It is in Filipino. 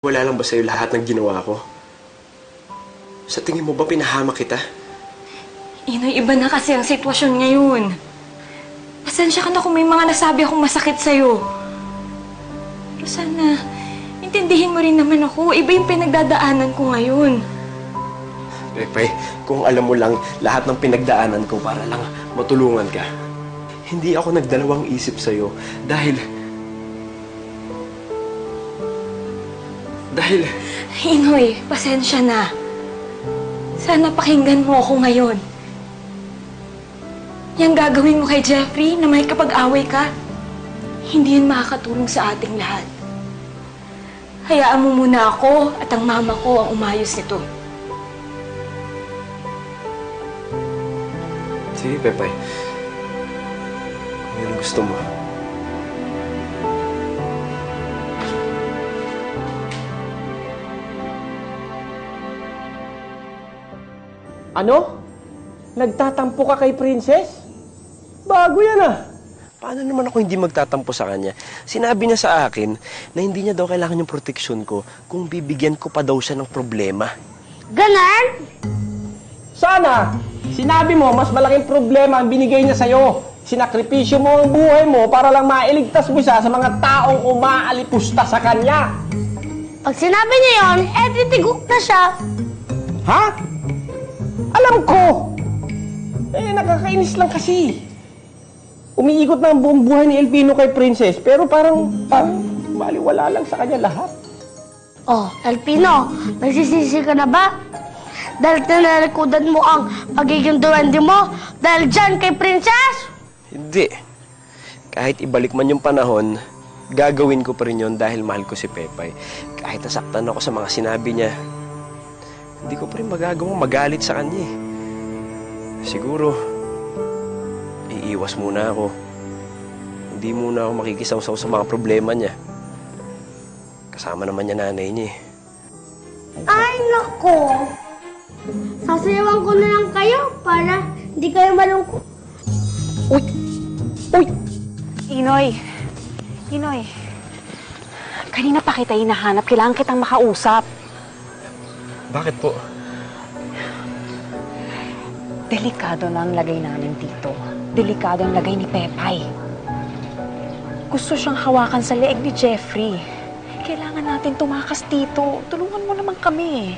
Wala lang ba sa'yo lahat ng ginawa ko? Sa tingin mo ba pinahamak kita? Inoy, iba na kasi ang sitwasyon ngayon. Pasensya ka na kung may mga nasabi akong masakit sa'yo. Pero sana, intindihin mo rin naman ako. Iba yung pinagdadaanan ko ngayon. Pepay, kung alam mo lang lahat ng pinagdaanan ko para lang matulungan ka. Hindi ako nagdalawang isip sa'yo dahil... Inoy, pasensya na. Sana pakinggan mo ako ngayon. Yang gagawin mo kay Jeffrey na may kapag-away ka, hindi yun makakatulong sa ating lahat. Hayaan mo muna ako at ang mama ko ang umayos nito. Sige, Pepay. Kung yun ang gusto mo. Ano? Nagtatampo ka kay Princess? Bago yan ah. Paano naman ako hindi magtatampo sa kanya? Sinabi niya sa akin na hindi niya daw kailangan yung proteksyon ko kung bibigyan ko pa daw siya ng problema. Ganon? Sana, sinabi mo mas malaking problema ang binigay niya sa'yo. Sinakripisyo mo ang buhay mo para lang mailigtas mo siya sa mga taong umaalipusta sa kanya. Pag sinabi niya yun, titigok na siya. Ha? Alam ko! Nakakainis lang kasi. Umiikot na ang buong buhay ni Elpino kay Princess, pero parang baliwala lang sa kanya lahat. Oh, Elpino, nagsisisi ka na ba? Dahil tinalikudan mo ang pagiging duwende mo dahil dyan kay Princess? Hindi. Kahit ibalik man yung panahon, gagawin ko pa rin yun dahil mahal ko si Pepay. Kahit nasaktan ako sa mga sinabi niya, hindi ko pa rin magagawang magalit sa kanya eh. Siguro, iiwas muna ako. Hindi muna ako makikisaw-saw sa mga problema niya. Kasama naman niya nanay niya eh. Ay, nako. Sasayawan ko na lang kayo para hindi kayo malungkot. Uy! Uy! Inoy! Inoy! Kanina pa kita hinahanap. Kailangan kitang makausap. Bakit po? Delikado na ang lagay namin dito. Delikado ang lagay ni Pepay. Gusto siyang hawakan sa leeg ni Jeffrey. Kailangan natin tumakas dito. Tulungan mo naman kami.